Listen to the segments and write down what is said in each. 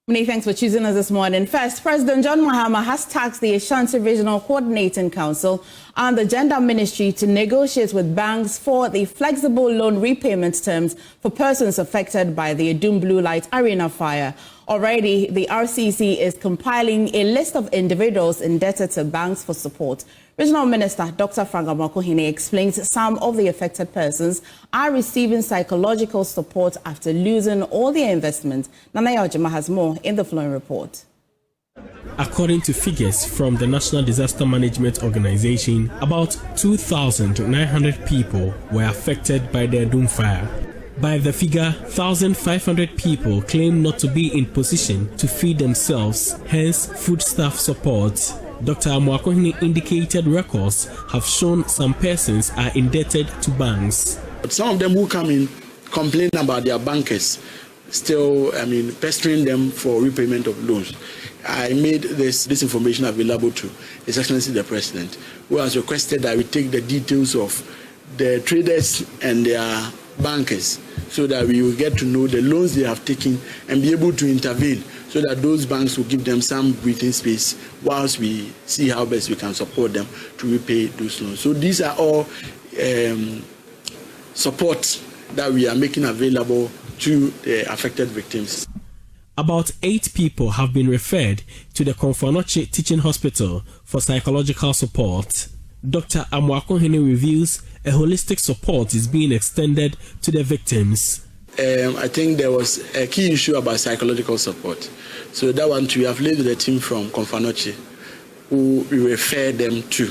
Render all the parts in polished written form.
Many thanks for choosing us this morning. First, President John Mahama has tasked the Ashanti Regional Coordinating Council and the Gender Ministry to negotiate with banks for the flexible loan repayment terms for persons affected by the Adum Blue Light Arena fire. Already, the RCC is compiling a list of individuals indebted to banks for support. Regional Minister Dr. Frank Amokohene explains some of the affected persons are receiving psychological support after losing all their investments. Nanaya Ojima has more in the following report. According to figures from the National Disaster Management Organization, about 2,900 people were affected by the Adum fire. By the figure, 1,500 people claim not to be in position to feed themselves, hence foodstuff support. Dr. Amokohene indicated records have shown some persons are indebted to banks. But some of them who come in complain about their bankers still, pestering them for repayment of loans. I made this information available to His Excellency the President, who has requested that we take the details of the traders and their bankers so that we will get to know the loans they have taken and be able to intervene so that those banks will give them some breathing space whilst we see how best we can support them to repay those loans. So these are all support that we are making available to the affected victims. About 8 people have been referred to the Konfanoche Teaching Hospital for psychological support. Dr. Amokohene reveals a holistic support is being extended to the victims. I think there was a key issue about psychological support. So that one too, we have laid with the team from Konfanoche, who we refer them to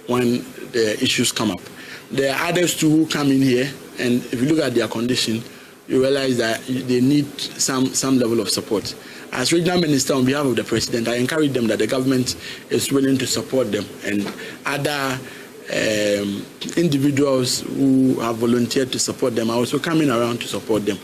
when the issues come up. There are others too who come in here, and if you look at their condition, you realize that they need some level of support. As Regional Minister, on behalf of the President, I encourage them that the government is willing to support them, and other individuals who have volunteered to support them are also coming around to support them.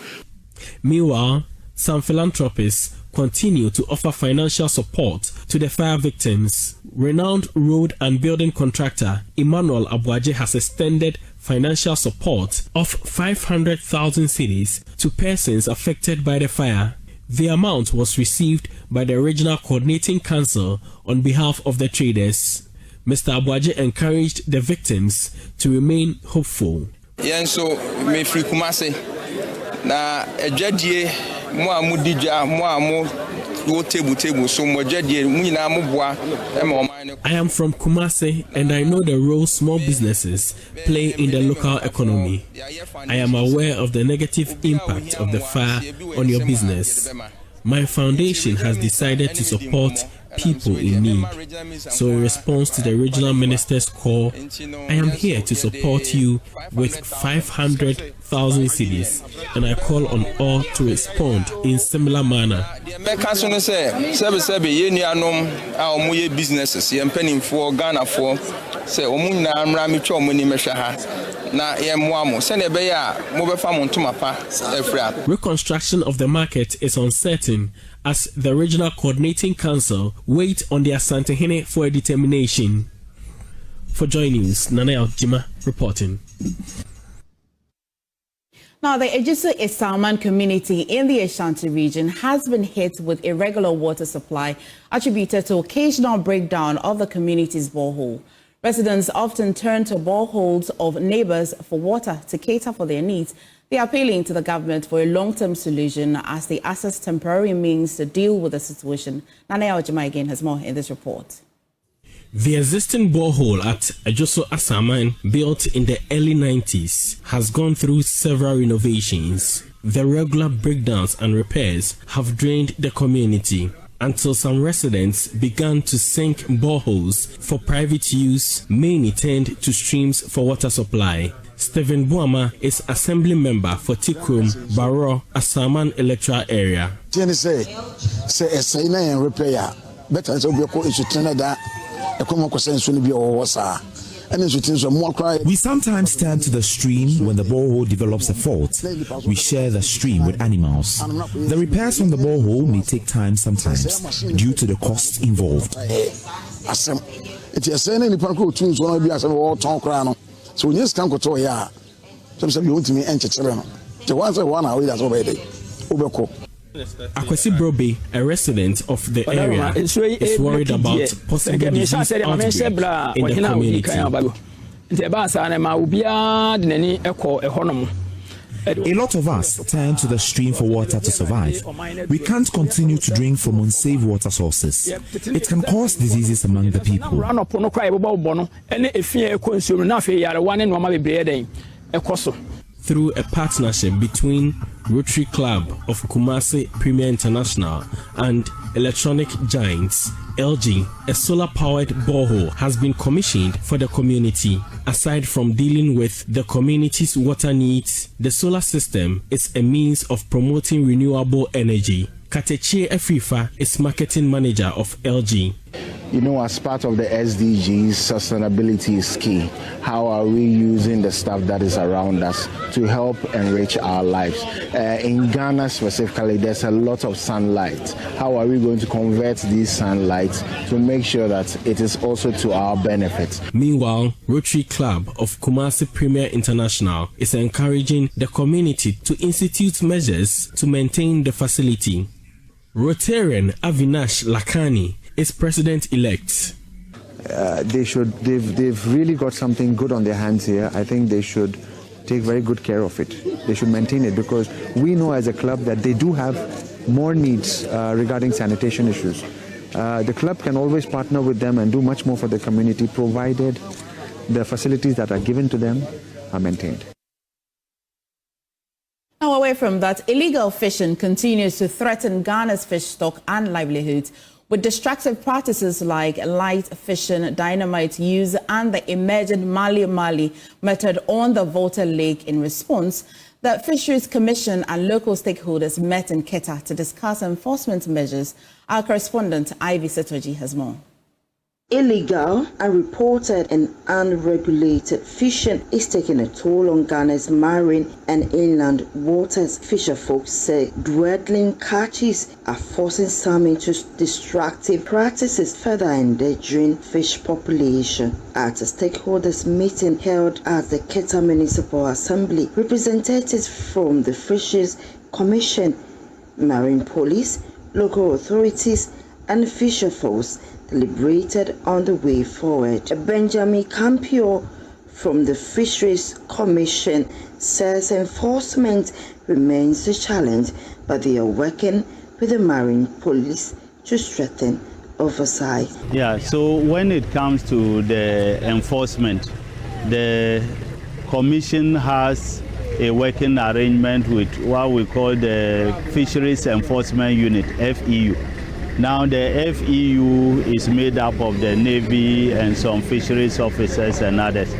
Meanwhile, some philanthropists continue to offer financial support to the fire victims. Renowned road and building contractor Emmanuel Abuaje has extended financial support of 500,000 cedis to persons affected by the fire. The amount was received by the Regional Coordinating Council on behalf of the traders. Mr. Abuaje encouraged the victims to remain hopeful. So me free Kumase na ejadie mo amudija mo amu wo table so mo ejadie mu nyina mo boa e ma oman. I am from Kumase and I know the role small businesses play in the local economy. I am aware of the negative impact of the fire on your business. My foundation has decided to support people in need. So in response to the regional minister's call, I am here to support you with 500,000 cedis, and I call on all to respond in similar manner. Reconstruction of the market is uncertain as the Regional Coordinating Council wait on the Asantehene for a determination. For Joy News, Nanaya Ojima reporting. Now, the Ejisu Esaman community in the Ashanti region has been hit with irregular water supply attributed to occasional breakdown of the community's borehole. Residents often turn to boreholes of neighbors for water to cater for their needs. They are appealing to the government for a long-term solution as they assess temporary means to deal with the situation. Nanaya Ojima again has more in this report. The existing borehole at Ejisu Asaman, built in the early 90s, has gone through several renovations. The regular breakdowns and repairs have drained the community until some residents began to sink boreholes for private use, mainly turned to streams for water supply. Stephen Buama is assembly member for Tikrum, Baro, Asaman electoral area. We sometimes turn to the stream when the borehole develops a fault. We share the stream with animals. The repairs from the borehole may take time sometimes due to the costs involved. So when you stand to some you want to me and Akwesi Brobe, a resident of the area, is worried about possible disease outbreak in the community. A lot of us turn to the stream for water to survive. We can't continue to drink from unsafe water sources. It can cause diseases among the people. Through a partnership between Rotary Club of Kumasi Premier International and electronic giants LG, a solar-powered borehole has been commissioned for the community. Aside from dealing with the community's water needs, the solar system is a means of promoting renewable energy. Katechie Afrifa is marketing manager of LG. You know, as part of the SDGs, sustainability is key. How are we using the stuff that is around us to help enrich our lives? In Ghana specifically, there's a lot of sunlight. How are we going to convert these sunlight to make sure that it is also to our benefit? Meanwhile, Rotary Club of Kumasi Premier International is encouraging the community to institute measures to maintain the facility. Rotarian Avinash Lakani is president-elect. They've really got something good on their hands here. I think they should take very good care of it. They should maintain it, because we know as a club that they do have more needs regarding sanitation issues. The club can always partner with them and do much more for the community, provided the facilities that are given to them are maintained. Now, away from that, illegal fishing continues to threaten Ghana's fish stock and livelihoods, with destructive practices like light fishing, dynamite use, and the emergent Mali method on the Volta Lake. In response, the Fisheries Commission and local stakeholders met in Keta to discuss enforcement measures. Our correspondent, Ivy Setoji, has more. Illegal, unreported and unregulated fishing is taking a toll on Ghana's marine and inland waters. Fisher folks say dwindling catches are forcing some into destructive practices, further endangering fish population. At a stakeholders meeting held at the Keta Municipal Assembly, representatives from the Fisheries Commission, Marine Police, local authorities and fisher folks deliberated on the way forward. Benjamin Campio from the Fisheries Commission says enforcement remains a challenge, but they are working with the Marine Police to strengthen oversight. Yeah, so when it comes to the enforcement, the Commission has a working arrangement with what we call the Fisheries Enforcement Unit, FEU. Now the FEU is made up of the Navy and some fisheries officers and others.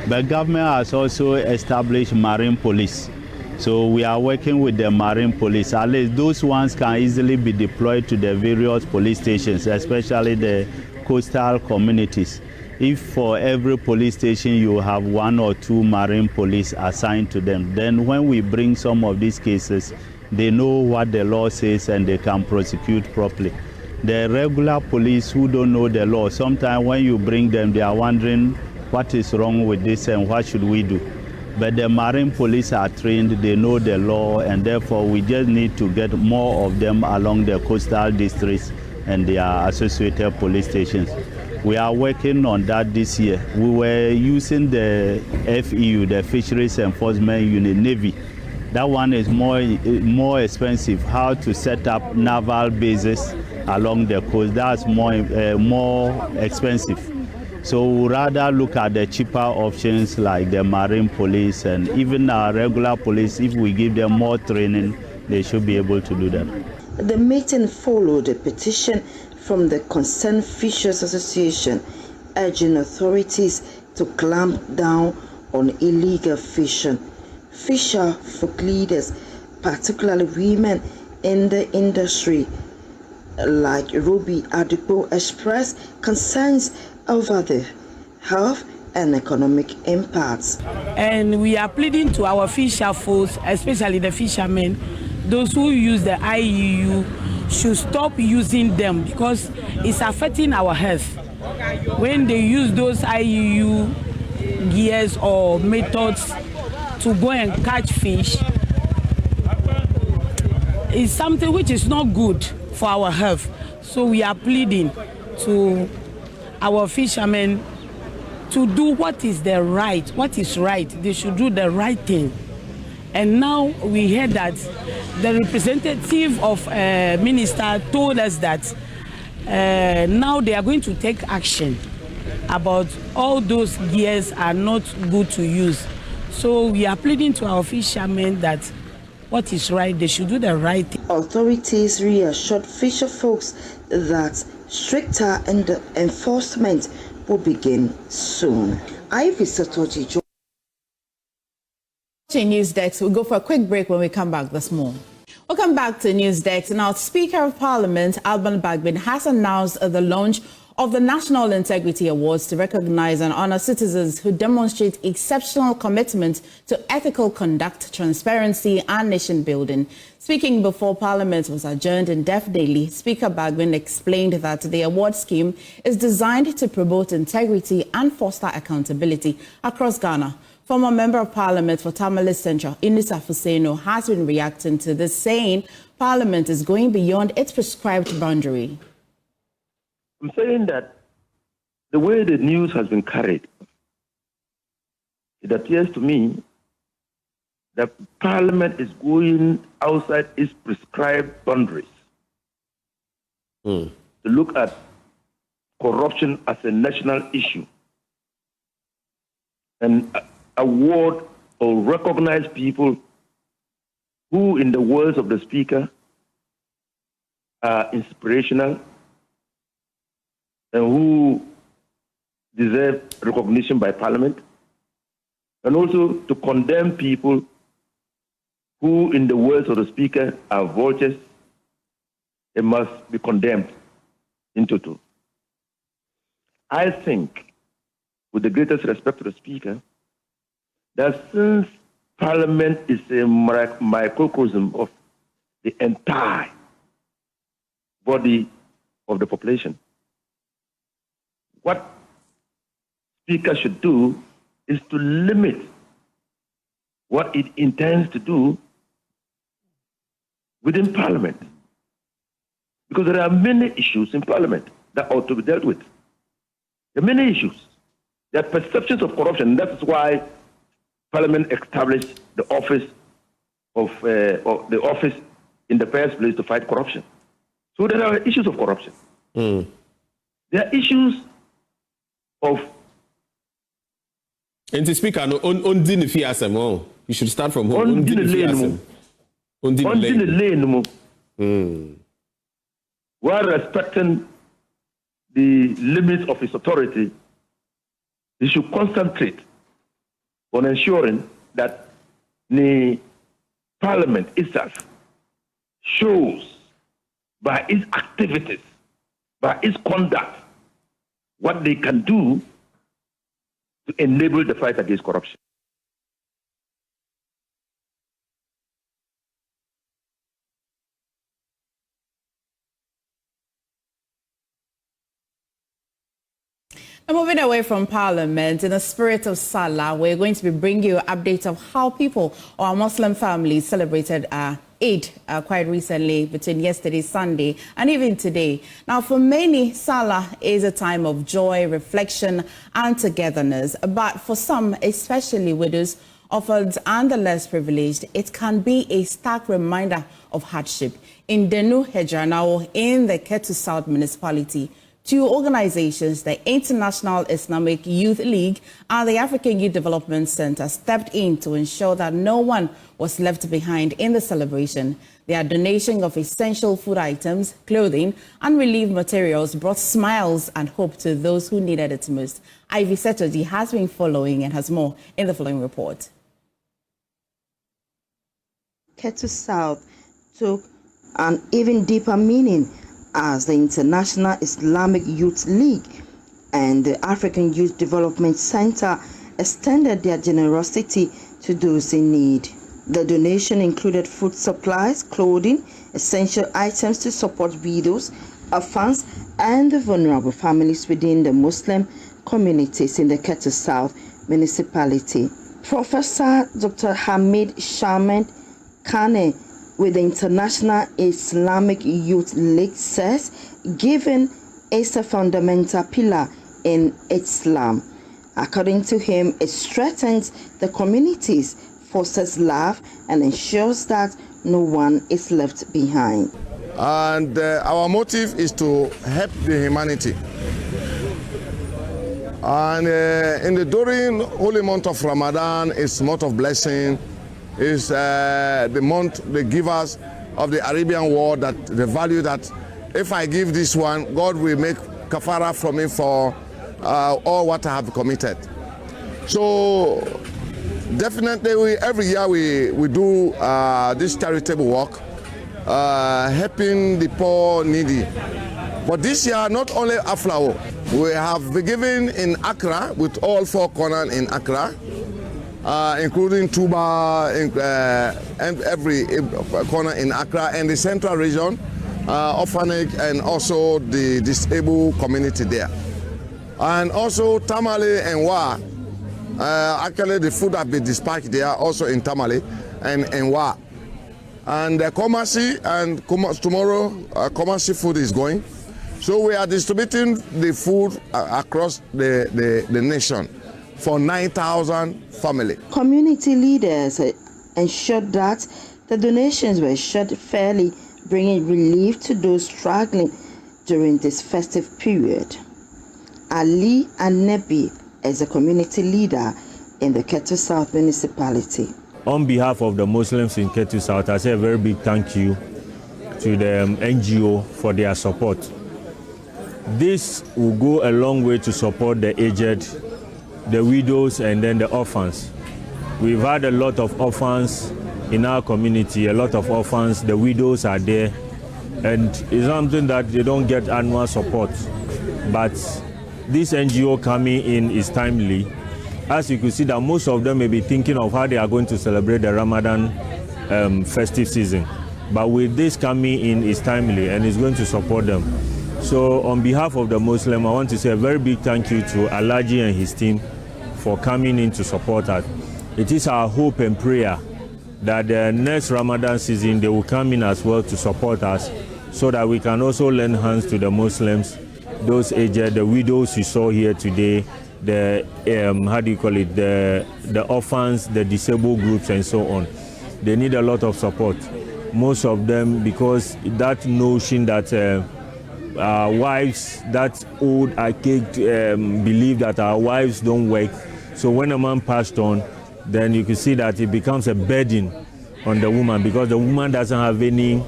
But government has also established Marine Police. So we are working with the Marine Police. At least those ones can easily be deployed to the various police stations, especially the coastal communities. If for every police station you have 1 or 2 Marine Police assigned to them, then when we bring some of these cases, they know what the law says and they can prosecute properly. The regular police who don't know the law, sometimes when you bring them, they are wondering what is wrong with this and what should we do. But the Marine Police are trained, they know the law, and therefore we just need to get more of them along the coastal districts and their associated police stations. We are working on that this year. We were using the FEU, the Fisheries Enforcement Unit, Navy. That one is more expensive. How to set up naval bases along the coast, that's more expensive. So we rather look at the cheaper options like the Marine Police and even our regular police. If we give them more training, they should be able to do that. The meeting followed a petition from the Concerned Fishers Association urging authorities to clamp down on illegal fishing. Fisher folk leaders, particularly women in the industry, like Ruby Adipo, expressed concerns over the health and economic impacts. And we are pleading to our fisher folks, especially the fishermen, those who use the IUU should stop using them because it's affecting our health. When they use those IUU gears or methods to go and catch fish, is something which is not good for our health. So we are pleading to our fishermen to do what is right. They should do the right thing. And now we heard that the representative of minister told us that now they are going to take action about all those gears are not good to use. So we are pleading to our fishermen that what is right, they should do the right thing. Authorities reassured fisher folks that stricter enforcement will begin soon. Ivy Satoji. NewsDesk. We'll go for a quick break. When we come back this morning. Welcome back to NewsDesk. Now, Speaker of Parliament Alban Bagbin has announced the launch of the National Integrity Awards to recognize and honor citizens who demonstrate exceptional commitment to ethical conduct, transparency, and nation building. Speaking before Parliament was adjourned indefinitely, Speaker Bagbin explained that the award scheme is designed to promote integrity and foster accountability across Ghana. Former Member of Parliament for Tamale Central, Inisa Fuseno, has been reacting to this, saying Parliament is going beyond its prescribed boundary. I'm saying that the way the news has been carried, it appears to me that Parliament is going outside its prescribed boundaries to look at corruption as a national issue and award or recognize people who, in the words of the Speaker, are inspirational and who deserve recognition by Parliament, and also to condemn people who, in the words of the Speaker, are vultures. They must be condemned in total. I think, with the greatest respect to the Speaker, that since Parliament is a microcosm of the entire body of the population, what Speaker should do is to limit what it intends to do within Parliament. Because there are many issues in Parliament that ought to be dealt with. There are many issues. There are perceptions of corruption. That's why Parliament established the office in the first place to fight corruption. So there are issues of corruption. There are issues of. And the Speaker, you should start from home. While respecting the limits of his authority, he should concentrate on ensuring that the Parliament itself shows by its activities, by its conduct, what they can do to enable the fight against corruption. And moving away from Parliament, in the spirit of Salah, we're going to be bringing you updates of how people or our Muslim families celebrated Eid quite recently, between yesterday, Sunday, and even today. Now, for many, Salah is a time of joy, reflection, and togetherness. But for some, especially widows, orphans, and the less privileged, it can be a stark reminder of hardship. In Denu Hejanao, in the Ketu South municipality, two organizations, the International Islamic Youth League and the African Youth Development Center, stepped in to ensure that no one was left behind in the celebration. Their donation of essential food items, clothing, and relief materials brought smiles and hope to those who needed it most. Ivy Setoji has been following and has more in the following report. Ketu South took an even deeper meaning as the International Islamic Youth League and the African Youth Development Center extended their generosity to those in need. The donation included food supplies, clothing, essential items to support widows, orphans, and the vulnerable families within the Muslim communities in the Ketu South municipality. Professor Dr. Hamid Shamed Kane with the International Islamic Youth League says giving is a fundamental pillar in Islam. According to him, it strengthens the communities, fosters love, and ensures that no one is left behind. And our motive is to help the humanity. And during holy month of Ramadan, it's month of blessing. It's the month the givers of the Arabian world that the value that if I give this one, God will make kafara from me for all what I have committed. So definitely every year we do this charitable work, helping the poor, needy. But this year, not only Aflao, we have been given in Accra with all four corners in Accra, including Tuba and every corner in Accra and the central region, orphanage, and also the disabled community there. And also Tamale and Wa. Actually, the food have been dispatched there, also in Tamale and Wa. And Kumasi, and tomorrow Kumasi food is going. So we are distributing the food across the nation for 9,000 families. Community leaders ensured that the donations were shared fairly, bringing relief to those struggling during this festive period. Ali Anebi is a community leader in the Ketu South municipality. On behalf of the Muslims in Ketu South, I say a very big thank you to the NGO for their support. This will go a long way to support the aged, the widows, and then the orphans. We've had a lot of orphans in our community, a lot of orphans, the widows are there, and it's something that they don't get annual support. But this NGO coming in is timely. As you can see that most of them may be thinking of how they are going to celebrate the Ramadan festive season. But with this coming in is timely and is going to support them. So on behalf of the Muslim, I want to say a very big thank you to Alaji and his team for coming in to support us. It is our hope and prayer that the next Ramadan season they will come in as well to support us so that we can also lend hands to the Muslims, those aged, the widows you saw here today, the the orphans, the disabled groups, and so on. They need a lot of support. Most of them, because that notion that our wives, that old archaic belief that our wives don't work. So when a man passed on, then you can see that it becomes a burden on the woman because the woman doesn't have any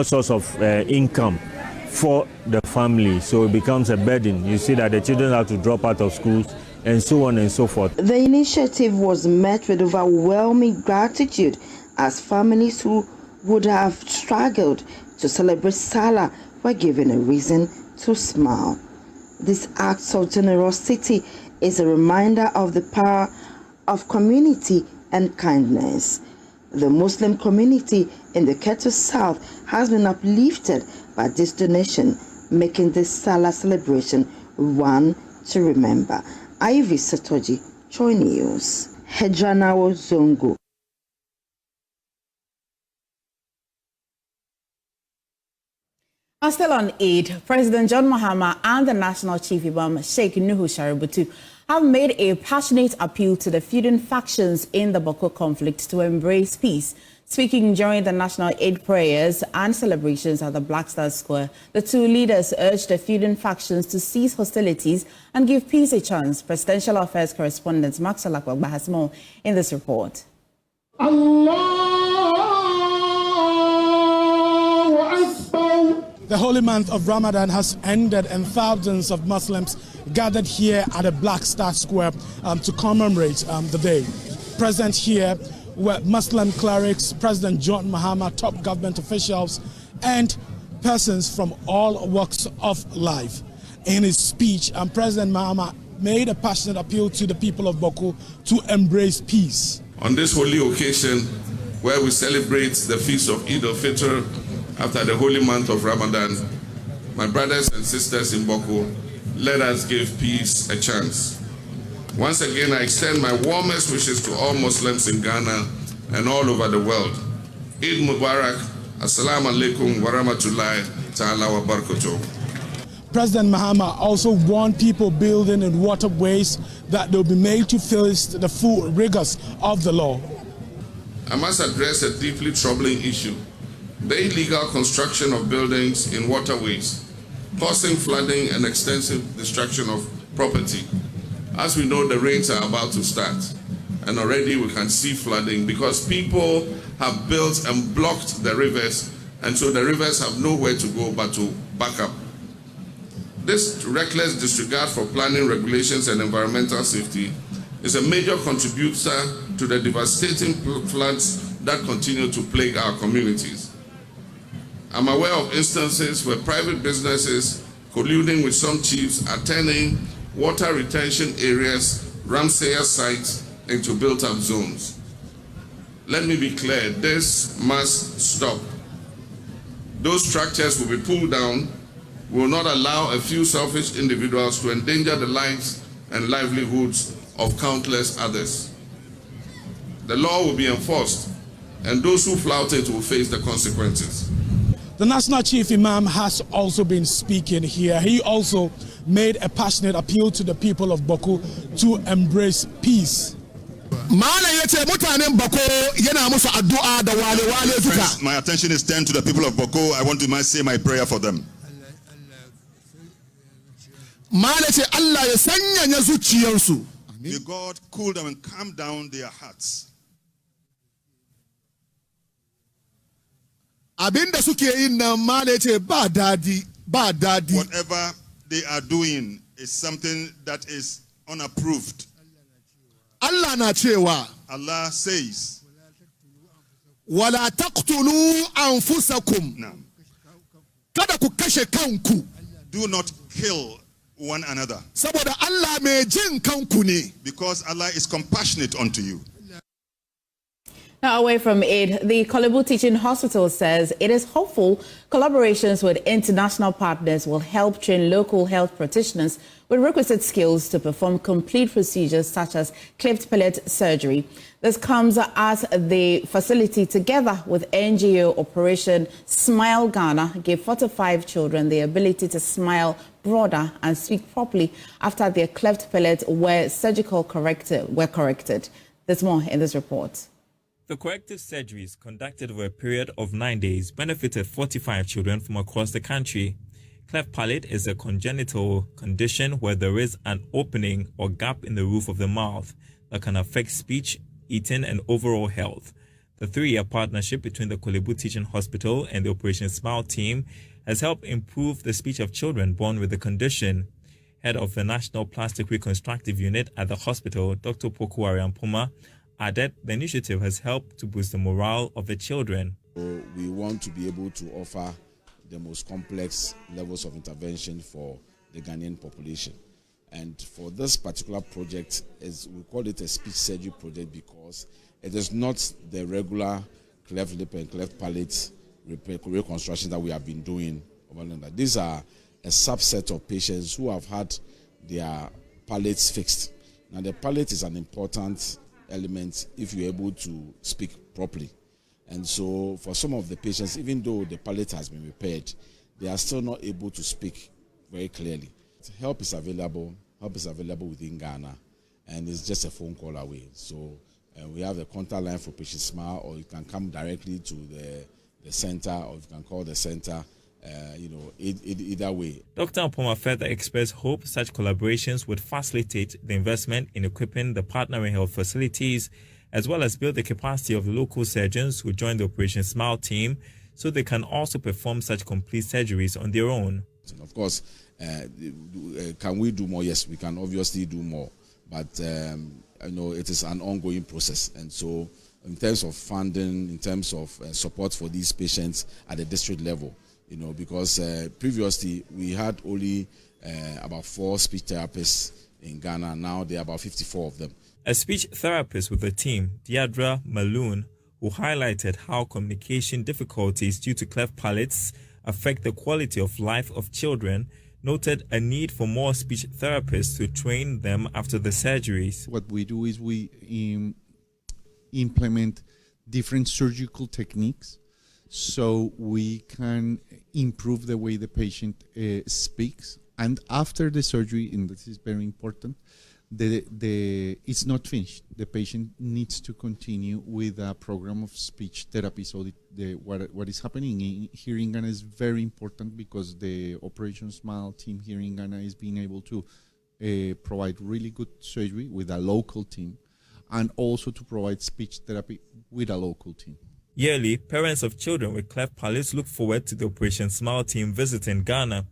source of income for the family, so it becomes a burden. You see that the children have to drop out of schools and so on and so forth. The initiative was met with overwhelming gratitude as families who would have struggled to celebrate Salah were given a reason to smile. This act of generosity is a reminder of the power of community and kindness. The Muslim community in the Ketu South has been uplifted by this donation, making this Salah celebration one to remember. Ivy Satoji, Joy News. Hedranawo Zongo. Still on Eid, President John Mahama and the National Chief Imam Sheikh Nuhu Shaributu have made a passionate appeal to the feuding factions in the Boko conflict to embrace peace. Speaking during the National Eid prayers and celebrations at the Black Star Square, the two leaders urged the feuding factions to cease hostilities and give peace a chance. Presidential Affairs correspondent Maxwell Akwagba has more in this report. The holy month of Ramadan has ended and thousands of Muslims gathered here at the Black Star Square to commemorate the day. Present here were Muslim clerics, President John Mahama, top government officials, and persons from all walks of life. In his speech, President Mahama made a passionate appeal to the people of Boko to embrace peace. On this holy occasion, where we celebrate the feast of Eid al-Fitr after the holy month of Ramadan, my brothers and sisters in Boko, let us give peace a chance. Once again, I extend my warmest wishes to all Muslims in Ghana and all over the world. Eid Mubarak. Assalamu alaikum wa rahmatullahi ta'ala wa barakatuh. President Mahama also warned people building in waterways that they'll be made to face the full rigors of the law. I must address a deeply troubling issue: the illegal construction of buildings in waterways, causing flooding and extensive destruction of property. As we know, the rains are about to start, and already we can see flooding because people have built and blocked the rivers, and so the rivers have nowhere to go but to back up. This reckless disregard for planning regulations and environmental safety is a major contributor to the devastating floods that continue to plague our communities. I'm aware of instances where private businesses, colluding with some chiefs, are turning water retention areas, Ramsar sites, into built-up zones. Let me be clear, this must stop. Those structures will be pulled down. We will not allow a few selfish individuals to endanger the lives and livelihoods of countless others. The law will be enforced, and those who flout it will face the consequences. The National Chief Imam has also been speaking here. He also made a passionate appeal to the people of Boko to embrace peace. My attention is turned to the people of Boko. I want to say my prayer for them. May God cool them and calm down their hearts. Whatever they are doing is something that is unapproved. Allah says, وَلَا تَقْتُلُوا أَنفُسَكُمْ. Do not kill one another. Because Allah is compassionate unto you. Now, away from aid, the Kolebu Teaching Hospital says it is hopeful collaborations with international partners will help train local health practitioners with requisite skills to perform complete procedures such as cleft palate surgery. This comes as the facility, together with NGO Operation Smile Ghana, gave 45 children the ability to smile broader and speak properly after their cleft palate were corrected. There's more in this report. The corrective surgeries conducted over a period of 9 days benefited 45 children from across the country. Cleft palate is a congenital condition where there is an opening or gap in the roof of the mouth that can affect speech, eating, and overall health. The 3-year partnership between the Kolebu Teaching Hospital and the Operation Smile team has helped improve the speech of children born with the condition. Head of the National Plastic Reconstructive Unit at the hospital, Dr. Pokuwari Ampoma, added the initiative has helped to boost the morale of the children. We want to be able to offer the most complex levels of intervention for the Ghanaian population. And for this particular project, we call it a speech surgery project because it is not the regular cleft lip and cleft palate reconstruction that we have been doing. These are a subset of patients who have had their palates fixed. Now, the palate is an important element if you're able to speak properly. And so for some of the patients, even though the palate has been repaired, they are still not able to speak very clearly. Help is available within Ghana, and it's just a phone call away. So we have a contact line for Patient Smile, or you can come directly to the center, or you can call the center, either way. Dr. Ampoma further expressed hope such collaborations would facilitate the investment in equipping the partnering health facilities, as well as build the capacity of the local surgeons who join the Operation Smile team so they can also perform such complete surgeries on their own. Of course, can we do more? Yes, we can obviously do more, but it is an ongoing process. And so in terms of funding, in terms of support for these patients at the district level, because previously we had only about 4 speech therapists in Ghana. Now there are about 54 of them. A speech therapist with the team, Diadra Maloon, who highlighted how communication difficulties due to cleft palates affect the quality of life of children, noted a need for more speech therapists to train them after the surgeries. What we do is we implement different surgical techniques so we can improve the way the patient speaks. And after the surgery, and this is very important, it's not finished. The patient needs to continue with a program of speech therapy. So what is happening here in Ghana is very important, because the Operation Smile team here in Ghana is being able to provide really good surgery with a local team, and also to provide speech therapy with a local team. Yearly, parents of children with cleft palates look forward to the Operation Smile team visiting Ghana.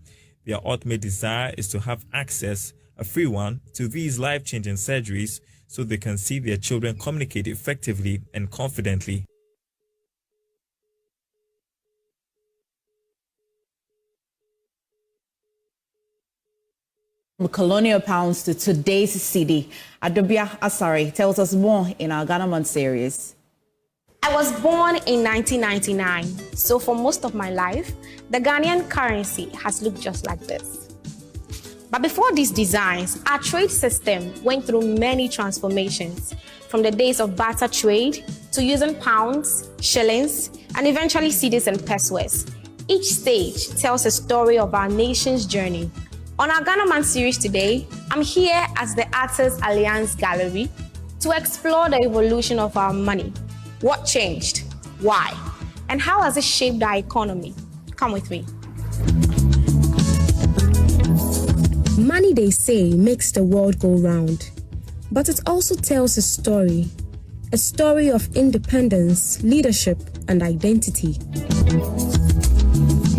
Their ultimate desire is to have access, a free one, to these life-changing surgeries so they can see their children communicate effectively and confidently. Colonial pounds to today's cedi. Adum Asare tells us more in our Ghana Month series. I was born in 1999, so for most of my life, the Ghanaian currency has looked just like this. But before these designs, our trade system went through many transformations, from the days of barter trade to using pounds, shillings, and eventually cedis and pesos. Each stage tells a story of our nation's journey. On our Ghana Man series today, I'm here at the Artists Alliance Gallery to explore the evolution of our money. What changed? Why? And how has it shaped our economy? Come with me. Money, they say, makes the world go round. But it also tells a story of independence, leadership, and identity.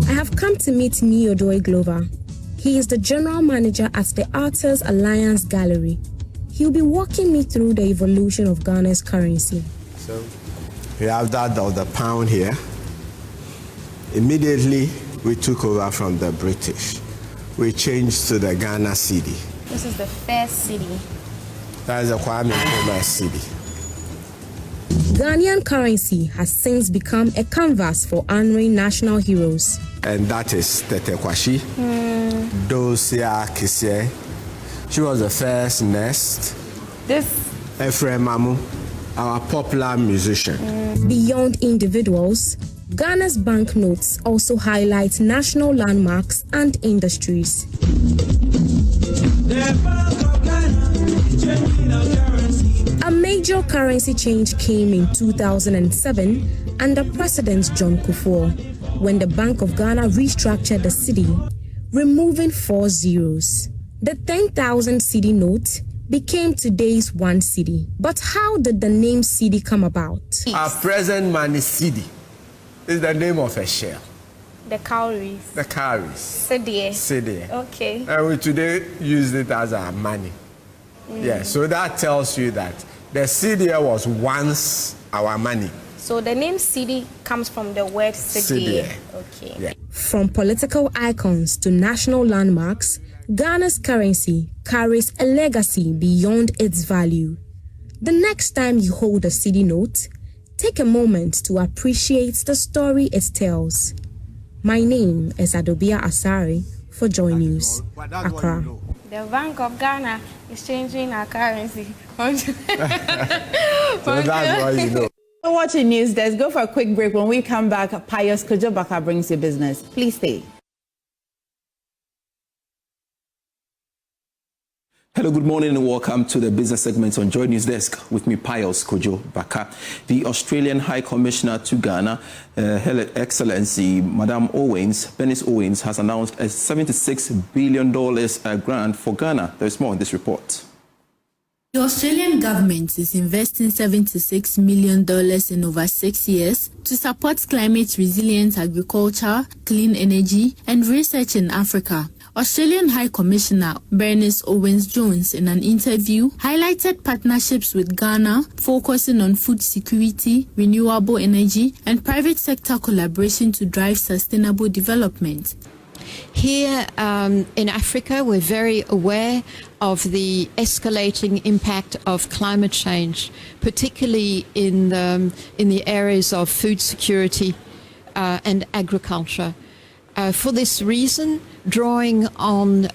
I have come to meet Neodoy Glover. He is the general manager at the Artists Alliance Gallery. He'll be walking me through the evolution of Ghana's currency. So we have that of the pound here. Immediately, we took over from the British. We changed to the Ghana cedi. This is the first cedi. That is the Kwame Nkrumah cedi. Ghanaian currency has since become a canvas for honoring national heroes. And that is Tete Kwashi. Dosia Kisye. She was the first nest. This Ephraim Mamu, our popular musician. Beyond individuals, Ghana's banknotes also highlight national landmarks and industries. A major currency change came in 2007 under President John Kufuor, when the Bank of Ghana restructured the cedi, removing 4 zeros. The 10,000 cedi note became today's 1 cedi. But how did the name cedi come about? Our present money cedi is the name of a shell. The cowries. The cowries. Cedi. Cedi. Okay. And we today use it as our money. Yeah, so that tells you that the cedi was once our money. So the name cedi comes from the word cedi. Okay. Yeah. From political icons to national landmarks, Ghana's currency carries a legacy beyond its value. The next time you hold a cedi note, take a moment to appreciate the story it tells. My name is Adobia Asare for Joy News, Accra. The Bank of Ghana is changing our currency. So that's why you know. We're watching NewsDesk. Go for a quick break. When we come back, Pius Kojobaka brings you business. Please stay. Hello, good morning and welcome to the business segment on Joy News Desk with me, Pius Kojobaka. The Australian High Commissioner to Ghana, Her Excellency Madam Bernice Owens, has announced a $76 billion grant for Ghana. There's more in this report. The Australian government is investing $76 million in over 6 years to support climate-resilient agriculture, clean energy, and research in Africa. Australian High Commissioner Bernice Owens-Jones, in an interview, highlighted partnerships with Ghana, focusing on food security, renewable energy, and private sector collaboration to drive sustainable development. Here in Africa, we're very aware of the escalating impact of climate change, particularly in the areas of food security and agriculture. For this reason, drawing on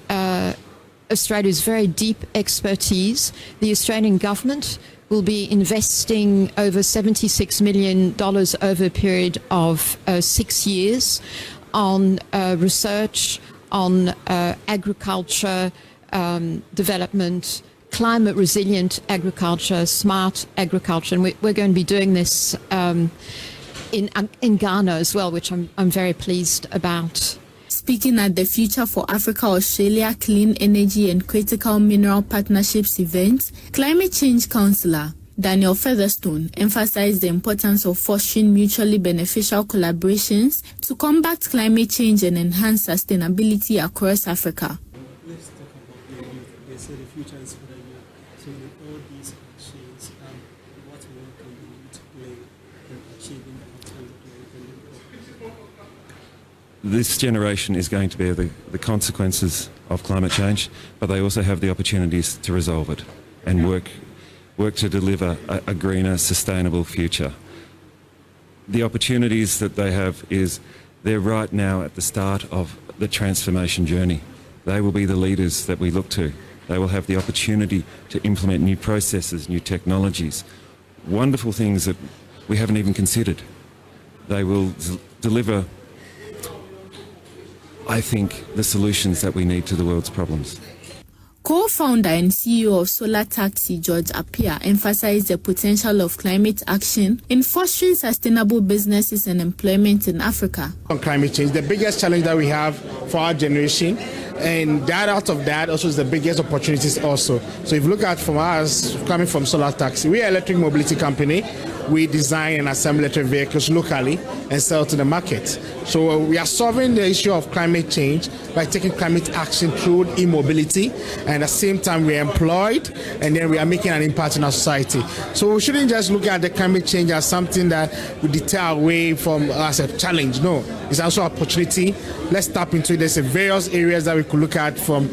Australia's very deep expertise. The Australian government will be investing over $76 million over a period of 6 years on research, on agriculture development, climate resilient agriculture, smart agriculture, and we're going to be doing this in Ghana as well, which I'm very pleased about. Speaking at the Future for Africa Australia Clean Energy and Critical Mineral Partnerships event, Climate Change Councillor Daniel Featherstone emphasized the importance of fostering mutually beneficial collaborations to combat climate change and enhance sustainability across Africa. Let's talk about the youth. They say the future is for the youth. So with all these actions, what role can the youth play in achieving the outcomes that we can? This generation is going to bear the consequences of climate change, but they also have the opportunities to resolve it and work to deliver a greener, sustainable future. The opportunities that they have is they're right now at the start of the transformation journey. They will be the leaders that we look to. They will have the opportunity to implement new processes, new technologies, wonderful things that we haven't even considered. They will deliver, I think, the solutions that we need to the world's problems. Co-founder and CEO of Solar Taxi, George Appiah, emphasized the potential of climate action in fostering sustainable businesses and employment in Africa. On climate change, the biggest challenge that we have for our generation, and that out of that also is the biggest opportunities also. So if you look at from us, coming from Solar Taxi, we are an electric mobility company. We design and assemble electric vehicles locally and sell to the market. So we are solving the issue of climate change by taking climate action through e-mobility, and at the same time we are employed, and then we are making an impact in our society. So we shouldn't just look at the climate change as something that we deter away from as a challenge. No, it's also an opportunity. Let's tap into it. There's various areas that we could look at, from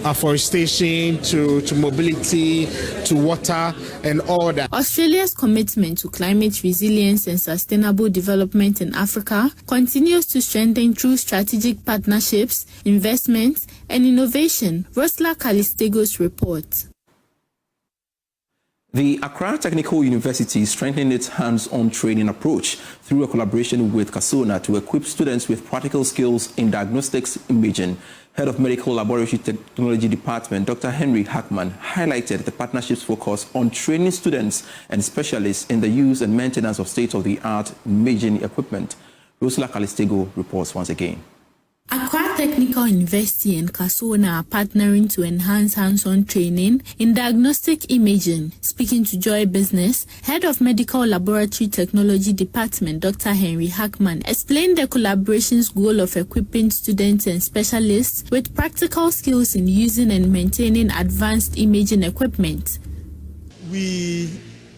afforestation to mobility to water and all that. Australia's commitment to climate resilience and sustainable development in Africa continues to strengthen through strategic partnerships, investments, and innovation. Rosla Calistego's report. The Accra Technical University is strengthening its hands-on training approach through a collaboration with Kasona to equip students with practical skills in diagnostics imaging. Head of Medical Laboratory Technology Department, Dr. Henry Hackman, highlighted the partnership's focus on training students and specialists in the use and maintenance of state-of-the-art imaging equipment. Rosla Calistego reports once again. Accra Technical University and Kasona are partnering to enhance hands-on training in diagnostic imaging. Speaking to Joy Business, Head of Medical Laboratory Technology Department, Dr. Henry Hackman, explained the collaboration's goal of equipping students and specialists with practical skills in using and maintaining advanced imaging equipment. We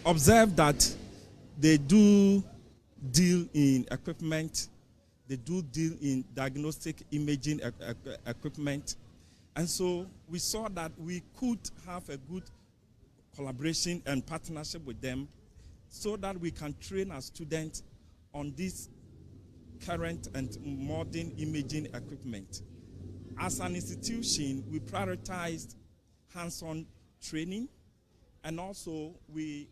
observe that they do deal in equipment. They do deal in diagnostic imaging equipment. And so we saw that we could have a good collaboration and partnership with them so that we can train our students on this current and modern imaging equipment. As an institution, we prioritized hands-on training, and also we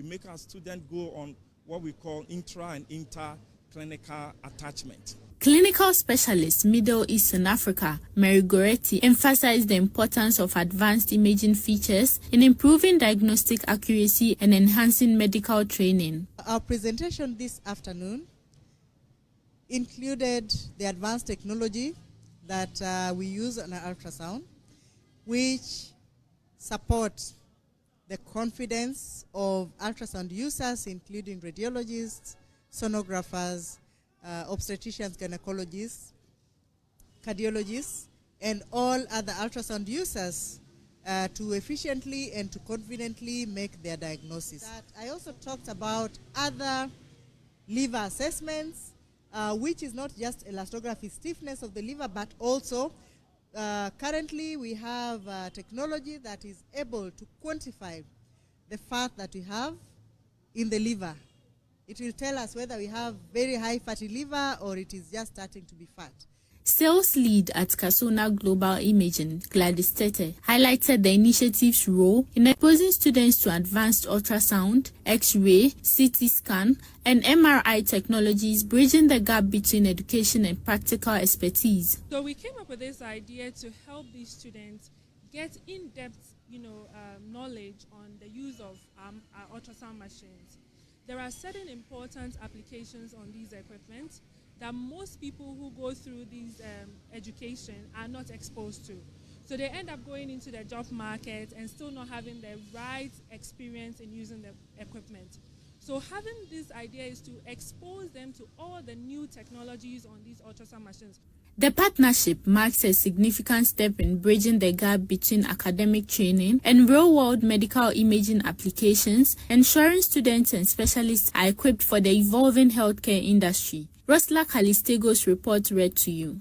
make our students go on what we call intra and inter-clinical attachment. Clinical specialist Middle East and Africa, Mary Goretti, emphasized the importance of advanced imaging features in improving diagnostic accuracy and enhancing medical training. Our presentation this afternoon included the advanced technology that we use on ultrasound, which supports the confidence of ultrasound users, including radiologists, sonographers, obstetricians, gynecologists, cardiologists, and all other ultrasound users to efficiently and to confidently make their diagnosis. I also talked about other liver assessments, which is not just elastography stiffness of the liver, but also currently we have technology that is able to quantify the fat that we have in the liver. It will tell us whether we have very high fatty liver or it is just starting to be fat. Sales lead at Kasona Global Imaging, Gladys Tete, highlighted the initiative's role in exposing students to advanced ultrasound, X-ray, CT scan, and MRI technologies, bridging the gap between education and practical expertise. So we came up with this idea to help these students get in-depth, knowledge on the use of ultrasound machines. There are certain important applications on these equipment that most people who go through these education are not exposed to. So they end up going into the job market and still not having the right experience in using the equipment. So having this idea is to expose them to all the new technologies on these ultrasound machines. The partnership marks a significant step in bridging the gap between academic training and real-world medical imaging applications, ensuring students and specialists are equipped for the evolving healthcare industry. Rosla Kalistego's report read to you.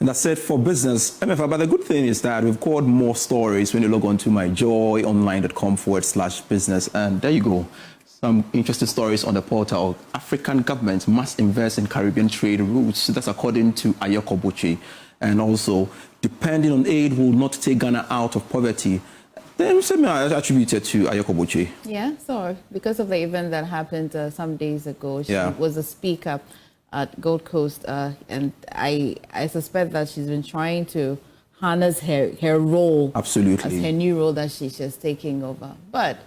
And that's it for business. MFA, but the good thing is that we've got more stories when you log on to myjoyonline.com/business. And there you go. Some interesting stories on the portal. African governments must invest in Caribbean trade routes. That's according to Ayoko Boche. And also, depending on aid will not take Ghana out of poverty. Then attributed to Ayoko Boche. Yeah, so because of the event that happened some days ago, she was a speaker at Gold Coast, and I suspect that she's been trying to harness her role. Absolutely. As her new role that she's just taking over. But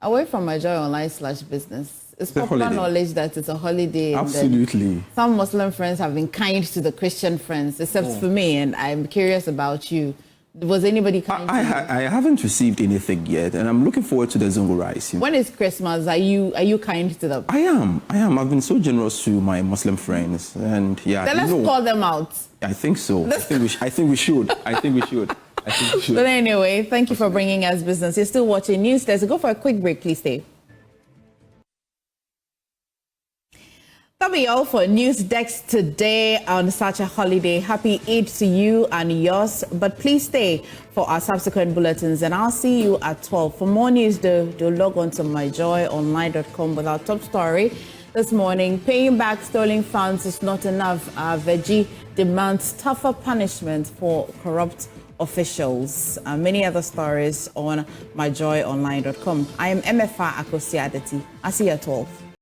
away from myjoyonline/business, it's popular knowledge that it's a holiday. Absolutely. And some Muslim friends have been kind to the Christian friends, except for me, and I'm curious about you. Was anybody kind to you? I haven't received anything yet, and I'm looking forward to the Zongo rice. When is Christmas? Are you kind to them? I am. I've been so generous to my Muslim friends, and yeah. Then let's call them out. I think so. I think we should. But anyway, thank you for bringing us business. You're still watching NewsDesk. Go for a quick break, please stay. That'll be all for NewsDesk today on such a holiday. Happy Eid to you and yours. But please stay for our subsequent bulletins, and I'll see you at 12. For more news, do log on to myjoyonline.com with our top story this morning. Paying back stolen funds is not enough. Veggie demands tougher punishment for corrupt officials. Many other stories on myjoyonline.com. I am MFA Akosiadati. I'll see you at 12.